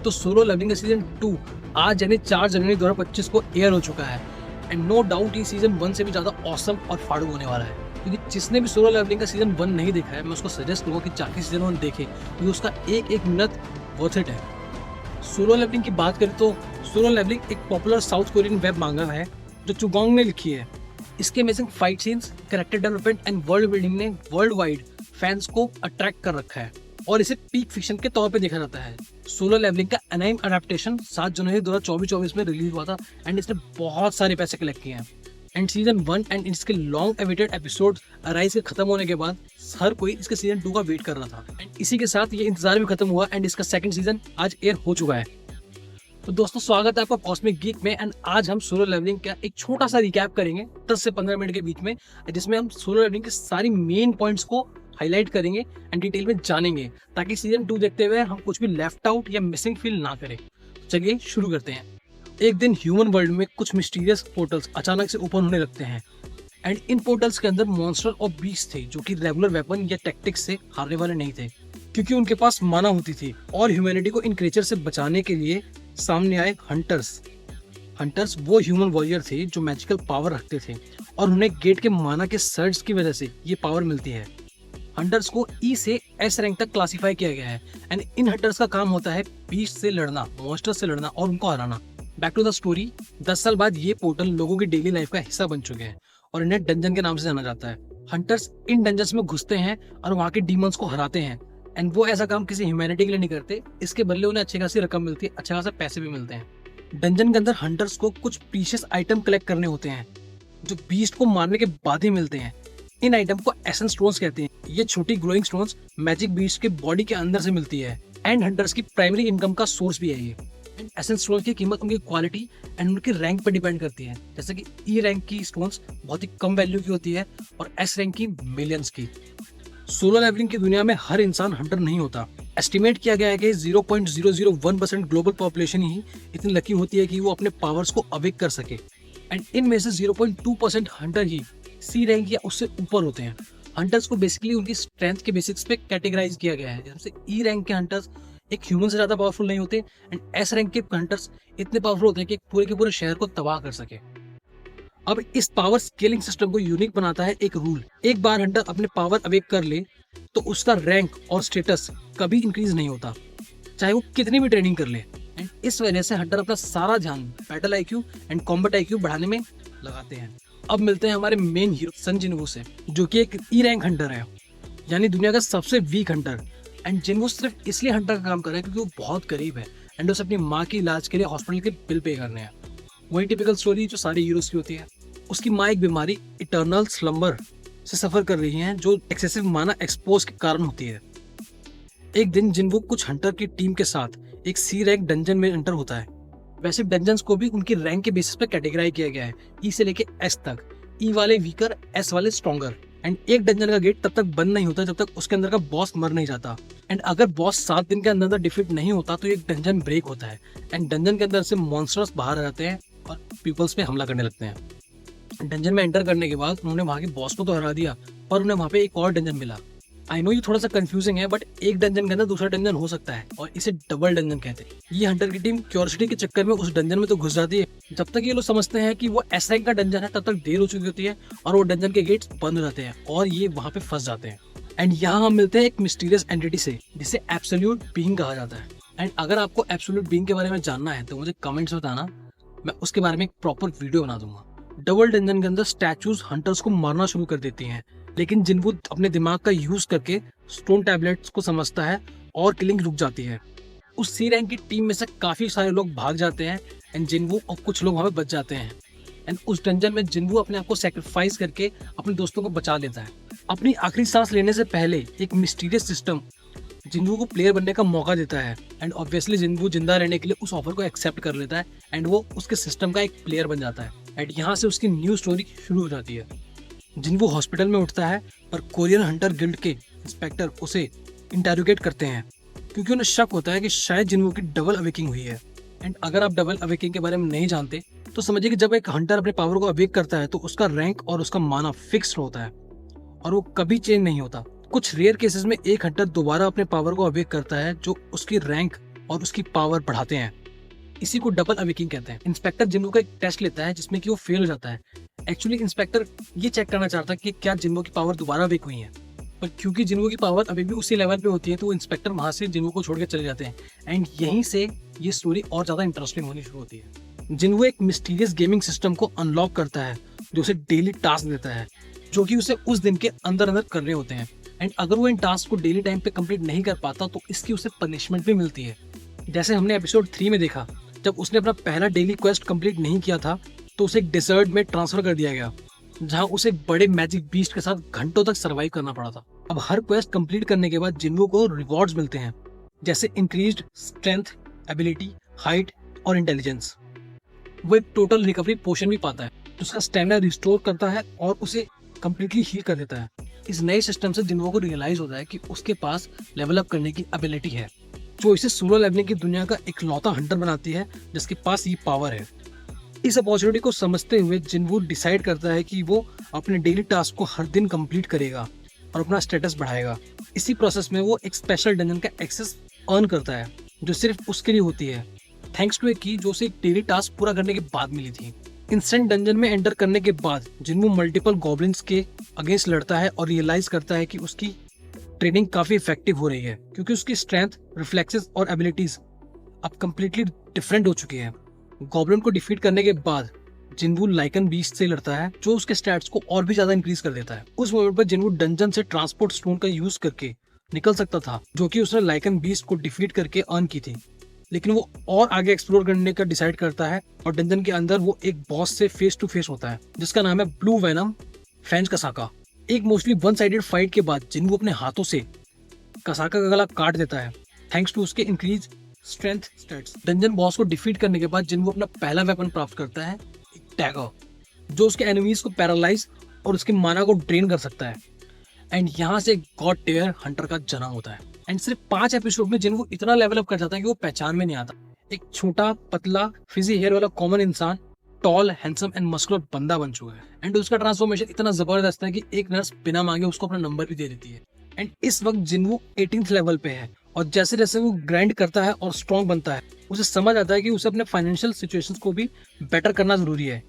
तो solo levelling का season 2 आज यानी 4 जनवरी 2025 को एयर हो चुका है एंड नो डाउट ये सीजन 1 से भी ज़्यादा ऑसम और फाड़ू होने वाला है। क्योंकि जिसने भी सोलो लेवलिंग का सीजन 1 नहीं देखा है, मैं उसको सजेस्ट करूँगा कि जाके सीजन 1 देखे, क्योंकि उसका एक एक मिनट वर्थ इट है। सोलो लेवलिंग की बात करें तो सोलो लेवलिंग एक पॉपुलर साउथ कोरियन वेब मांगा है जो चुगोंग ने लिखी है। इसके amazing fight scenes, character development and world building ने वर्ल्ड वाइड फैंस को अट्रैक्ट कर रखा है और इसे पीक फिक्शन के तौर पे देखा जाता है। सोलो लेवलिंग का एनाइम अडेप्टेशन 7 जनवरी 2024 में रिलीज हुआ था एंड इसने बहुत सारे पैसे कलेक्ट किए हैं। एंड सीजन 1 एंड इसके लॉन्ग एवेटेड एपिसोड अराइज के खत्म होने के बाद हर कोई इसके सीजन 2 का वेट कर रहा था एंड इसी के साथ ये इंतजार भी खत्म हुआ एंड इसका सेकंड सीजन आज एयर हो चुका है। तो दोस्तों, स्वागत है आपका कॉस्मिक गीक में एंड आज हम सोलो लेवलिंग का एक छोटा सा रिकैप करेंगे 10 से 15 मिनट के बीच में, जिसमें हम सोलो लेवलिंग के सारी मेन पॉइंट्स को हाईलाइट करेंगे एंड डिटेल में जानेंगे, ताकि सीजन 2 देखते हुए हम कुछ भी लेफ्ट आउट या मिसिंग फील ना करें। चलिए शुरू करते हैं। एक दिन ह्यूमन वर्ल्ड में कुछ मिस्टीरियस पोर्टल्स अचानक से ओपन होने लगते हैं एंड इन पोर्टल्स के अंदर मॉन्स्टर और बीस्ट थे जो कि रेगुलर वेपन या टैक्टिक्स से हारने वाले नहीं थे, क्योंकि उनके पास माना होती थी। और ह्यूमैनिटी को इन क्रिएचर से बचाने के लिए सामने आए हंटर्स वो ह्यूमन वॉरियर थे जो मैजिकल पावर रखते थे और उन्हें गेट के माना के सर्च की वजह से ये पावर मिलती है। हंटर्स को ई से एस रैंक तक क्लासिफाई किया गया है एंड इन हंटर्स का काम होता है बीस्ट से लड़ना, मॉन्स्टर से लड़ना और उनको हराना। Back to the story. 10 साल बाद ये पोर्टल लोगों की डेली लाइफ का हिस्सा बन चुके हैं और इन्हें डंजन के नाम से जाना जाता है। हंटर्स इन डंजन्स में घुसते हैं और वहाँ के डीमंस को हराते हैं एंड वो ऐसा काम किसी ह्यूमैनिटी के लिए नहीं करते, इसके बदले उन्हें अच्छी खासी रकम मिलती है, अच्छा खासा पैसे भी मिलते हैं। डंजन के अंदर हंटर्स को कुछ प्रीशियस आइटम कलेक्ट करने होते हैं जो बीस्ट को मारने के बाद ही मिलते हैं। इन आइटम को एसेंस स्टोन्स कहते हैं। ये छोटी ग्लोइंग स्टोन्स मैजिक बीस्ट के बॉडी के अंदर से मिलती है एंड हंटर्स की प्राइमरी इनकम का सोर्स भी है ये। एंड एसेंस स्टोन्स की कीमत उनकी क्वालिटी एंड उनकी रैंक पर डिपेंड करती है। जैसे कि ई रैंक की स्टोन्स बहुत ही कम वैल्यू की होती है और एस रैंक की मिलियंस की। सोलो लेवलिंग की दुनिया में हर इंसान हंटर नहीं होता। एस्टिमेट किया गया है कि 0.001% ग्लोबल पॉपुलेशन ही इतनी लकी होती है कि वो अपने पावर्स को अवेक कर सके एंड इनमें से 0.2% हंटर ही सी रैंक या उससे ऊपर होते हैं। हंटर्स को बेसिकली उनकी स्ट्रेंथ के बेसिक्स पे कैटेगराइज किया गया है। जैसे ई रैंक के हंटर्स एक ह्यूमन से ज्यादा पावरफुल नहीं होते एंड एस रैंक के हंटर्स इतने पावरफुल होते हैं कि पूरे के पूरे शहर को तबाह कर सके। अब इस पावर स्केलिंग सिस्टम को यूनिक बनाता है एक रूल। एक बार हंटर अपने पावर अवेक कर ले तो उसका रैंक और स्टेटस कभी इंक्रीज नहीं होता, चाहे वो कितनी भी ट्रेनिंग कर ले। एंड इस वजह से हंटर अपना सारा ध्यान battle IQ and combat IQ बढ़ाने में लगाते हैं। अब मिलते हैं हमारे मेन हीरो सन जिनवू से, जो कि एक ई रैंक हंटर है, यानी दुनिया का सबसे वीक हंटर। एंड जिनवू सिर्फ इसलिए हंटर का काम कर रहा है क्योंकि वो बहुत गरीब है एंड उसे अपनी माँ के इलाज के लिए हॉस्पिटल के बिल पे करने हैं। वही टिपिकल स्टोरी जो सारे हीरोज की होती है। उसकी माँ एक बीमारी इटर्नल स्लम्बर से सफर कर रही हैं जो एक्सेसिव माना एक्सपोज के कारण होती है। एक दिन जिनवू कुछ हंटर की टीम के साथ एक सी रैंक डंजन में एंटर होता है। वैसे डंजन्स को भी उनकी रैंक के बेसिस पे कैटेगराइज किया गया है, ई से लेके एस तक। ई वाले वीकर, एस वाले स्ट्रॉन्गर। एंड एक डंजन का गेट तब तक बंद नहीं होता जब तक उसके अंदर का बॉस मर नहीं जाता। एंड अगर बॉस 7 दिन के अंदर डिफीट नहीं होता तो एक डंजन ब्रेक होता है एंड डंजन के अंदर से मॉन्स्टर्स बाहर आ जाते हैं और पीपल्स पे हमला करने लगते हैं। डंजन में एंटर करने के बाद उन्होंने वहाँ के बॉस को तो हरा दिया, पर उन्हें वहाँ पे एक और डंजन मिला। आई नो ये थोड़ा सा कंफ्यूजिंग है, बट एक डंजन के अंदर दूसरा डंजन हो सकता है और इसे डबल डंजन कहते हैं। ये हंटर की टीम क्यूरियोसिटी के चक्कर में उस डंजन में तो घुस जाती है। जब तक ये लोग समझते हैं कि वो एस रैंक का डंजन है, तब तक देर हो चुकी होती है और वो डंजन के गेट्स बंद हो जाते हैं और ये वहाँ पे फंस जाते हैं। एंड यहाँ हम मिलते हैं एक मिस्टीरियस एंटिटी से जिसे एब्सोल्यूट बीइंग कहा जाता है। एंड अगर आपको एब्सोल्यूट बीइंग के बारे में जानना है तो मुझे कमेंट्स बताना, मैं उसके बारे में एक प्रॉपर वीडियो बना दूंगा। डबल डंजन के अंदर स्टैचूज हंटर्स को मारना शुरू कर देती हैं, लेकिन जिनवू अपने दिमाग का यूज करके स्टोन टैबलेट्स को समझता है और किलिंग रुक जाती है। उस सी रैंक की टीम में से काफी सारे लोग भाग जाते हैं एंड जिनवू और कुछ लोग वहां पे बच जाते हैं। एंड उस डंजन में जिनवू अपने आप को सैक्रिफाइस करके अपने दोस्तों को बचा लेता है। अपनी आखिरी सांस लेने से पहले एक मिस्टीरियस सिस्टम जिनवू को प्लेयर बनने का मौका देता है एंड ऑब्वियसली जिनवू जिंदा रहने के लिए उस ऑफर को एक्सेप्ट कर लेता है एंड वो उसके सिस्टम का एक प्लेयर बन जाता है। एंड यहाँ से उसकी न्यू स्टोरी शुरू हो जाती है। जिनवू हॉस्पिटल में उठता है पर कोरियन हंटर गिल्ड के इंस्पेक्टर उसे इंटेरोगेट करते हैं क्योंकि उन्हें शक होता है कि शायद जिनवू की डबल अवेकिंग हुई है। एंड अगर आप डबल अवेकिंग के बारे में नहीं जानते तो समझिए कि जब एक हंटर अपने पावर को अवेक करता है तो उसका रैंक और उसका माना फिक्स्ड होता है और वो कभी चेंज नहीं होता। कुछ रेयर केसेस में एक हंटर दोबारा अपने पावर को अवेक करता है जो उसकी रैंक और उसकी पावर बढ़ाते हैं। इसी को डबल अवेकिंग कहते हैं। इंस्पेक्टर जिन्हो का एक टेस्ट लेता है जिसमें कि वो फेल हो जाता है। एक्चुअली इंस्पेक्टर ये चेक करना चाहता है कि क्या जिन्हो की पावर दोबारा अवेक हुई है, पर क्योंकि जिन्हो की पावर अभी भी उसी लेवल पे होती है तो इंस्पेक्टर वहां से जिन्हो को छोड़ के चले जाते हैं। एंड यहीं से ये स्टोरी और ज्यादा इंटरेस्टिंग होनी शुरू होती है। जिन्हो एक मिस्टीरियस गेमिंग सिस्टम को अनलॉक करता है जो उसे डेली टास्क देता है, जो कि उसे उस दिन के अंदर अंदर करने होते हैं। एंड अगर वो इन टास्क को डेली टाइम पे कंप्लीट नहीं कर पाता तो इसकी उसे पनिशमेंट भी मिलती है। जैसे हमने एपिसोड 3 में देखा, जब उसने अपना पहला डेली क्वेस्ट कंप्लीट नहीं किया था तो उसे एक डेजर्ट में ट्रांसफर कर दिया गया, जहां उसे एक बड़े मैजिक बीस्ट के साथ घंटों तक सर्वाइव करना पड़ा था। अब हर क्वेस्ट कंप्लीट करने के बाद जिन्हो को रिवॉर्ड्स मिलते हैं, जैसे इंक्रीज्ड स्ट्रेंथ, एबिलिटी, हाइट और इंटेलिजेंस। वो एक टोटल रिकवरी पोशन भी पाता है जो उसका स्टेमिना रिस्टोर करता है और उसे कंप्लीटली हील कर देता है। इस नए सिस्टम से जिन्हो को रियलाइज होता है कि उसके पास लेवल अप करने की एबिलिटी है, जो इसे सोलो लेवलिंग की दुनिया का इकलौता हंटर बनाती है जिसके पास ये पावर है। इस अपॉर्चुनिटी को समझते हुए जिन्हो डिसाइड करता है कि वो अपने डेली टास्क को हर दिन कंप्लीट करेगा और अपना स्टेटस बढ़ाएगा। इसी प्रोसेस में वो एक स्पेशल डंजन का एक्सेस अर्न करता है जो सिर्फ उसके लिए होती है, थैंक्स टू ए की जो उसे एक डेली टास्क पूरा करने के बाद मिली थी। इंस्टेंट डंजन में एंटर करने के बाद जिन्हो मल्टीपल गॉब्लिन्स के अगेंस्ट लड़ता है और रियलाइज करता है कि उसकी ट्रेनिंग काफी इफेक्टिव हो रही है, क्योंकि उसकी स्ट्रेंथ, रिफ्लेक्सेस और एबिलिटीज अब कंप्लीटली डिफरेंट हो चुकी है। गॉब्लिन को डिफीट करने के बाद जिन्हो लाइकन बीस्ट से लड़ता है जो उसके स्टैट्स को और भी ज्यादा इंक्रीज कर देता है। उस मोमेंट पर जिन्हो डंजन से ट्रांसपोर्ट स्टोन का यूज करके निकल सकता था, जो कि उसने लाइकन बीस्ट को डिफीट करके अर्न की थी, लेकिन वो और आगे एक्सप्लोर करने का डिसाइड करता है और डंजन के अंदर वो एक बॉस से फेस टू फेस होता है जिसका नाम है ब्लू वेनम फेंज कसाका। एक मोस्टली वन साइडेड फाइट के बाद जिन्हो अपने हाथों से कसाका का गला काट देता है, थैंक्स टू उसके increase strength stats. Dungeon boss को डिफीट करने के बाद जिन्हो अपना पहला वेपन प्राप्त करता है, एक डैगर, जो उसके एनिमीज को पैरालाइज और उसके माना को ड्रेन कर सकता है। एंड यहाँ से गॉड टियर हंटर का जन्म होता है। एंड सिर्फ 5 एपिसोड में जिन्हो इतना लेवल अप कर जाता है कि वो पहचान में नहीं आता। एक छोटा, पतला, फिजी हेयर वाला कॉमन इंसान टॉल, हैंडसम एंड मस्कुलर बंदा बन चुका है। एंड उसका ट्रांसफॉर्मेशन इतना जबरदस्त है कि एक नर्स बिना मांगे उसको अपना नंबर भी दे देती है। एंड इस वक्त जिन्हो 18th लेवल पे है और जैसे जैसे वो ग्राइंड करता है और स्ट्रॉन्ग बनता है, उसे समझ आता है कि उसे अपने फाइनेंशियल सिचुएशंस को भी बेटर करना जरूरी है।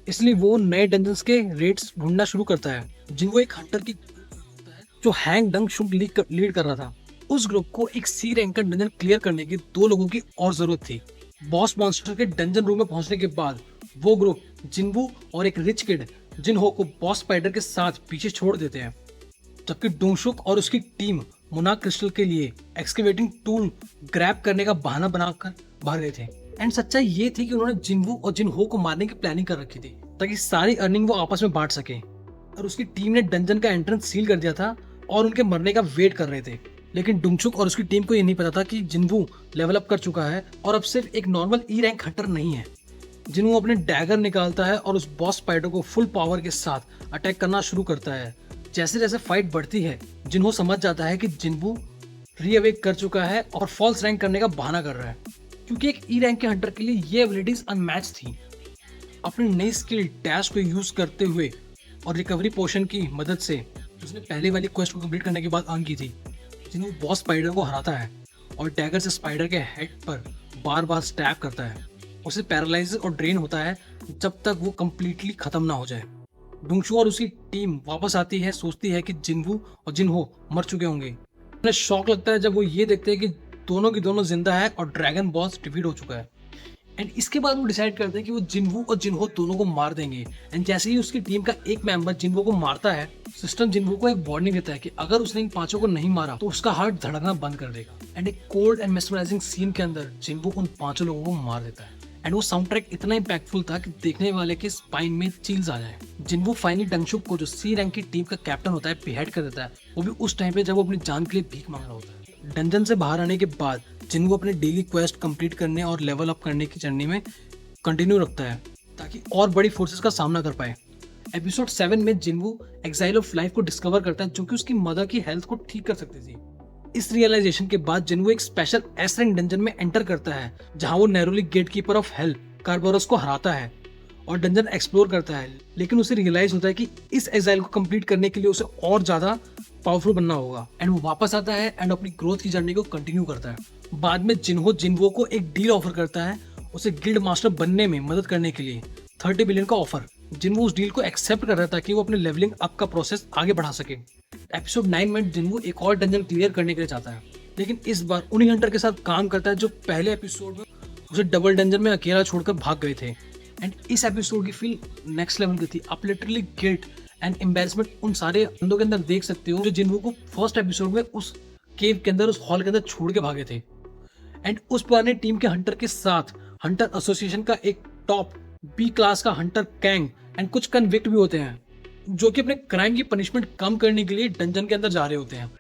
इसलिए वो नए डंजन्स के रेट्स ढूंढना शुरू करता है। जिन्हो एक हंटर की जो हैंग डंग शुंग लीड कर रहा था, उस ग्रुप को एक सी रैंक का डंजन क्लियर करने की 2 लोगों की और जरूरत थी। बॉस मॉन्स्टर के डंजन रूम में पहुंचने के बाद वो ग्रुप जिन्हो और एक रिच किड जिन्हो को बॉस स्पाइडर के साथ पीछे छोड़ देते हैं, जबकि डोंगशुक और उसकी टीम मोनाक क्रिस्टल के लिए एक्सकेवेटिंग टूल ग्रैब करने का बहाना बनाकर भाग रहे थे। एंड सच्चाई ये थी कि उन्होंने जिन्हो और जिन्हो को मारने की प्लानिंग कर रखी थी ताकि सारी अर्निंग वो आपस में बांट सके। और उसकी टीम ने डंजन का एंट्रेंस सील कर दिया था और उनके मरने का वेट कर रहे थे। लेकिन डुंगचुक और उसकी टीम को ये नहीं पता था कि जिन्हो लेवल अप कर चुका है और अब सिर्फ एक नॉर्मल ई रैंक हंटर नहीं है। जिन्हो अपने डैगर निकालता है और उस बॉस स्पाइडर को फुल पावर के साथ अटैक करना शुरू करता है। जैसे जैसे फाइट बढ़ती है जिन्हो समझ जाता है कि जिन्हो रीअवेक कर चुका है और फॉल्स रैंक करने का बहाना कर रहा है, क्योंकि एक ई रैंक के हंटर के लिए ये एबिलिटीज अनमैच थी। अपनी नई स्किल डैश को यूज करते हुए और रिकवरी पोशन की मदद से उसने पहले वाली क्वेस्ट को कंप्लीट करने के बाद अर्न की थी, जिन्हों बॉस स्पाइडर को हराता है और डैगर से स्पाइडर के हेड पर बार बार स्टैब करता है। उसे पैरालाइज और ड्रेन होता है जब तक वो कंप्लीटली खत्म ना हो जाए। डुंगशु और उसकी टीम वापस आती है, सोचती है कि जिन्हो और जिन्हो मर चुके होंगे। उन्हें शॉक लगता है जब वो ये देखते हैं कि दोनों की दोनों जिंदा है और ड्रैगन बॉस डिफीट हो चुका है। एंड इसके बाद वो डिसाइड करते हैं कि वो जिन्हो और जिन्हो दोनों को मार देंगे। एंड जैसे ही उसकी टीम का एक मेंबर जिन्हो को मारता है, सिस्टम जिन्हो को एक वार्निंग देता है कि अगर उसने इन 5 को नहीं मारा तो उसका हार्ट धड़कना बंद कर देगा। एंड एक कोल्ड एंड मेस्मराइजिंग सीन के अंदर जिन्हो उन 5 लोगों को मार देता है। एंड वो साउंड ट्रैक इतना इम्पैक्टफुल था कि देखने वाले के स्पाइन में चिल्स आ जाए। जिन्हो फाइनली डंगशुक को, जो सी रैंक की टीम का कैप्टन होता है, बेहेड कर देता है, वो भी उस टाइम पे जब वो अपनी जान के लिए भीख मांग रहा होता है। डंजन से बाहर आने के बाद जिन्हो अपने डेली क्वेस्ट कंप्लीट करने और लेवल अप करने की जर्नी में कंटिन्यू रखता है ताकि और बड़ी फोर्सेस का सामना कर पाए। एपिसोड 7 में जिन्हो एक्साइल ऑफ लाइफ को डिस्कवर करता है, जो कि उसकी मदर की हेल्थ को ठीक कर सकती थी। इस रियलाइजेशन के बाद जिन्हो एक स्पेशल एस रैंक डंजन में एंटर करता है, जहां वो नैरोली गेटकीपर ऑफ हेल कार्बोरस को हराता है और डंजन एक्सप्लोर करता है। लेकिन उसे रियलाइज होता है कि इस एक्साइल को कंप्लीट करने के लिए उसे और ज्यादा पावरफुल बनना होगा। एंड वो वापस आता है एंड अपनी ग्रोथ की जर्नी को कंटिन्यू करता है। बाद में जिन्हो को एक डील ऑफर करता है उसे गिल्ड मास्टर बनने में मदद करने के लिए 30 बिलियन का ऑफर। जिन्हो उस डील को एक्सेप्ट कर रहा है ताकि वो अपने लेवलिंग अप का प्रोसेस आगे बढ़ा सके। एपिसोड 9 में जिन्हो एक और डंजन क्लियर करने के लिए चाहता है, लेकिन इस बार उन्हीं हंटर के साथ काम करता है जो पहले एपिसोड में उसे डबल डंजन में अकेला छोड़कर भाग गए थे। एंड इस एपिसोड की फील नेक्स्ट लेवल की थी। आप लिटरली गिल्ट एंड एम्बेरसमेंट उन सारे बंदों के अंदर देख सकते हो जो जिन्हो को फर्स्ट एपिसोड में उस केव के अंदर, उस हॉल के अंदर छोड़ के भागे थे। एंड उस पुराने टीम के हंटर के साथ हंटर एसोसिएशन का एक टॉप बी क्लास का हंटर कैंग एंड कुछ कन्विक्ट भी होते हैं जो कि अपने क्राइम की पनिशमेंट कम करने के लिए डंजन के अंदर जा रहे होते हैं।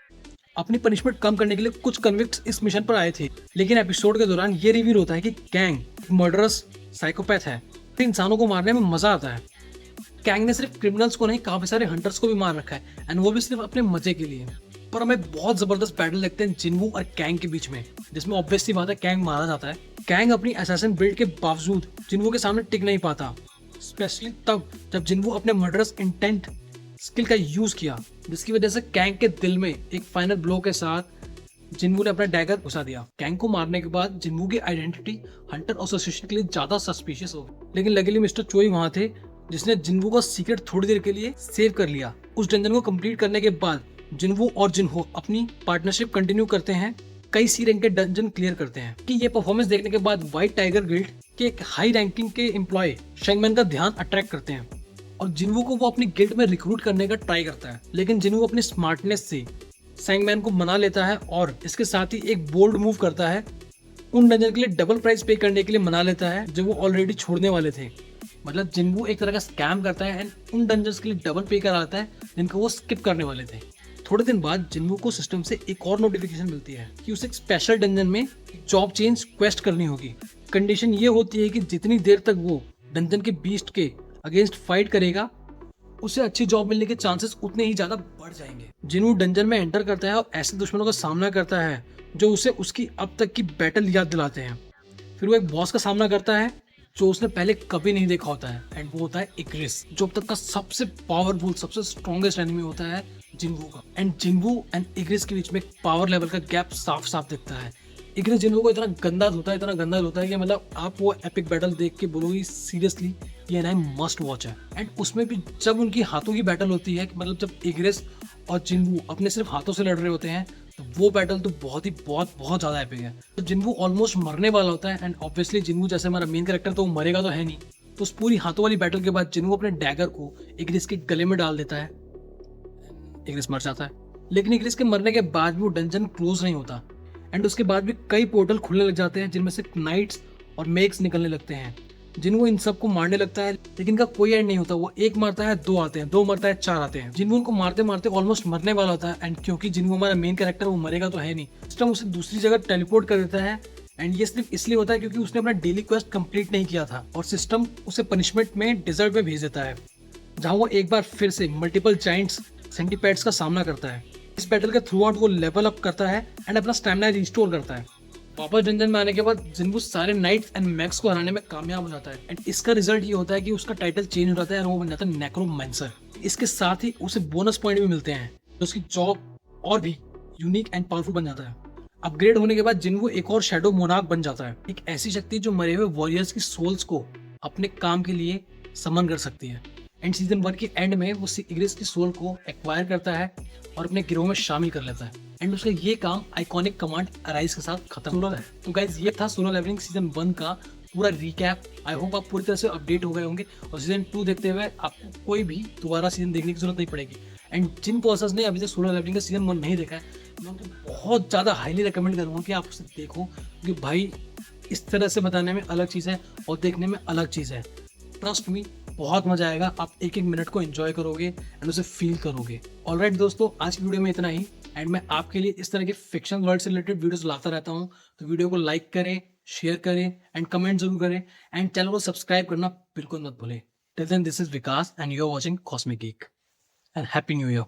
अपनी पनिशमेंट कम करने के लिए कुछ कन्विक्ट्स इस मिशन पर आए थे, लेकिन एपिसोड के दौरान ये रिवील होता है कि कैंग मर्डरस साइकोपैथ है। तो इंसानों को मारने में मजा आता है। कैंग ने सिर्फ क्रिमिनल्स को नहीं, काफी सारे हंटर्स को भी मार रखा है, एंड वो भी सिर्फ अपने मजे के लिए। पर हमें बहुत जबरदस्त बैटल लगते हैं जिन्हो और कैंग के बीच में, जिसमें ऑब्वियसली बात है कैंग मारा जाता है। कैंग अपनी असैसिन बिल्ड के बावजूद जिन्हो के सामने टिक नहीं पाता, स्पेशली तब जब जिन्हो अपने मर्डरस इंटेंट स्किल का यूज किया, जिसकी वजह से कैंग के दिल में एक फाइनल ब्लो के साथ जिन्हो ने अपना डैगर घुसा दिया। कैंग को मारने के बाद जिन्हो की आइडेंटिटी हंटर एसोसिएशन के लिए ज्यादा सस्पिशियस हो गई, लेकिन लकीली मिस्टर चोई वहां थे जिसने जिन्हो का सीक्रेट थोड़ी देर के लिए सेव कर लिया। उस डंजन को कंप्लीट करने के बाद जिन्हो और जिन्हो अपनी पार्टनरशिप कंटिन्यू करते हैं, कई सी रैंक के डंजन क्लियर करते हैं। कि ये परफॉर्मेंस देखने के बाद व्हाइट टाइगर गिल्ड के एक हाई रैंकिंग के एम्प्लॉय शेंगमैन का ध्यान अट्रैक्ट करते हैं और जिन्हो को वो अपनी गिल्ड में रिक्रूट करने का ट्राई करता है, लेकिन जिन्हो अपनी स्मार्टनेस से सैंगमैन को मना लेता है और इसके साथ ही एक बोल्ड मूव करता है। उन डंजन के लिए डबल प्राइस पे करने के लिए मना लेता है जो वो ऑलरेडी छोड़ने वाले थे। मतलब जिन्हो एक तरह का स्कैम करता है एंड उन डंजन्स के लिए डबल पे कराता है जिनको वो स्किप करने वाले थे। थोड़े दिन बाद जिन्हो को सिस्टम से एक और नोटिफिकेशन मिलती है कि उसे एक स्पेशल डंजन में जॉब चेंज क्वेस्ट करनी होगी। कंडीशन ये होती है कि जितनी देर तक वो डंजन के बीस्ट के अगेंस्ट फाइट करेगा, उसे अच्छी जॉब मिलने के चांसेस उतने ही ज्यादा बढ़ जाएंगे। जिन्हो डंजन में एंटर करता है और ऐसे दुश्मनों का सामना करता है जो उसे उसकी अब तक की बैटल याद दिलाते हैं। फिर वो एक बॉस का सामना करता है जो उसने पहले कभी नहीं देखा होता है, एंड वो होता है इग्रिस, जो अब तक का सबसे पावरफुल, सबसे स्ट्रॉन्गेस्ट एनिमी होता है जिन्हो का। एंड जिन्हो एंड इग्रिस के बीच में पावर लेवल का गैप साफ साफ दिखता है। इग्रिस जिन्हो को इतना गंदा धोता है कि मतलब आप वो एपिक बैटल देख के बोलोगे सीरियसली ये एनाइम मस्ट वॉच है। एंड उसमें भी जब उनकी हाथों की बैटल होती है, मतलब जब इग्रिस और जिन्हो अपने सिर्फ हाथों से लड़ रहे होते हैं, तो वो बैटल तो बहुत ज्यादा एपिक है। तो जिन्हो ऑलमोस्ट मरने वाला होता है एंड ऑब्वियसली जिन्हो जैसे हमारा मेन कैरेक्टर तो वो मरेगा तो है नहीं, तो उस पूरी हाथों वाली बैटल के बाद जिन्हो अपने डैगर को इग्रिस के गले में डाल देता है। इग्रिस मर जाता है, लेकिन इग्रिस के मरने के बाद भी वो डंजन क्लोज नहीं होता एंड उसके बाद भी कई पोर्टल खुलने लग जाते हैं जिनमें से नाइट्स और मेक्स निकलने लगते हैं। जिन्हो इन सबको मारने लगता है, लेकिन इनका कोई एंड नहीं होता। वो एक मारता है, दो आते हैं, दो मरता है, चार आते हैं। जिन्हो उनको मारते मारते ऑलमोस्ट मरने वाला होता है एंड क्योंकि जिन्हो हमारा मेन कैरेक्टर वो मरेगा तो है नहीं, सिस्टम उसे दूसरी जगह टेलीपोर्ट कर देता है। एंड ये सिर्फ इसलिए होता है क्योंकि उसने अपना डेली क्वेस्ट कंप्लीट नहीं किया था और सिस्टम उसे पनिशमेंट में डिजर्ट में भेज देता है, जहाँ वो एक बार फिर से मल्टीपल जाइंट्स सेंटीपैड्स का सामना करता है। इस बैटल के थ्रू आउट वो लेवल अप करता है एंड अपना स्टैमिना रिस्टोर करता है। वापस डंजन में आने के बाद जिन्हो सारे नाइट्स एंड मैक्स को हराने में कामयाब हो जाता है एंड इसका रिजल्ट ये होता है कि उसका टाइटल चेंज हो जाता है और वो बन जाता है नेक्रोमैंसर। इसके साथ ही उसे बोनस पॉइंट भी मिलते हैं, तो उसकी जॉब और भी यूनिक एंड पावरफुल बन जाता है। अपग्रेड होने के बाद जिन्हो एक और शैडो मोनार्क बन जाता है, एक ऐसी शक्ति जो मरे हुए वॉरियर्स की सोल्स को अपने काम के लिए समन कर सकती है। एंड सीजन 1 के एंड में वो इग्रिस की सोल को एक्वायर करता है और अपने गिरोह में शामिल कर लेता है एंड उसका ये काम आइकॉनिक कमांड अराइज के साथ खत्म होता है। तो गाइज ये था सोलो लेवलिंग सीजन 1 का पूरा रिकैप। आई होप आप पूरी तरह से अपडेट हो गए होंगे और सीजन 2 देखते हुए आपको कोई भी दोबारा सीजन देखने की जरूरत नहीं पड़ेगी। एंड जिन पर्सन्स ने अभी तक सोलो लेवलिंग का सीजन 1 नहीं देखा है, मैं उनको बहुत ज़्यादा हाईली रिकमेंड करूँगा कि आप उसे देखो, क्योंकि भाई इस तरह से बताने में अलग चीज़ है और देखने में अलग चीज़ है। ट्रस्ट मी, बहुत मजा आएगा। आप एक एक मिनट को एंजॉय करोगे एंड उसे फील करोगे। ऑलराइट दोस्तों, आज की वीडियो में इतना ही एंड मैं आपके लिए इस तरह के फिक्शन वर्ल्ड से रिलेटेड वीडियोस लाता रहता हूँ। तो वीडियो को लाइक करें, शेयर करें एंड कमेंट जरूर करें एंड चैनल को सब्सक्राइब करना बिल्कुल मत भूलें। Till then, this is Vikas and you are watching cosmic geek and happy new year.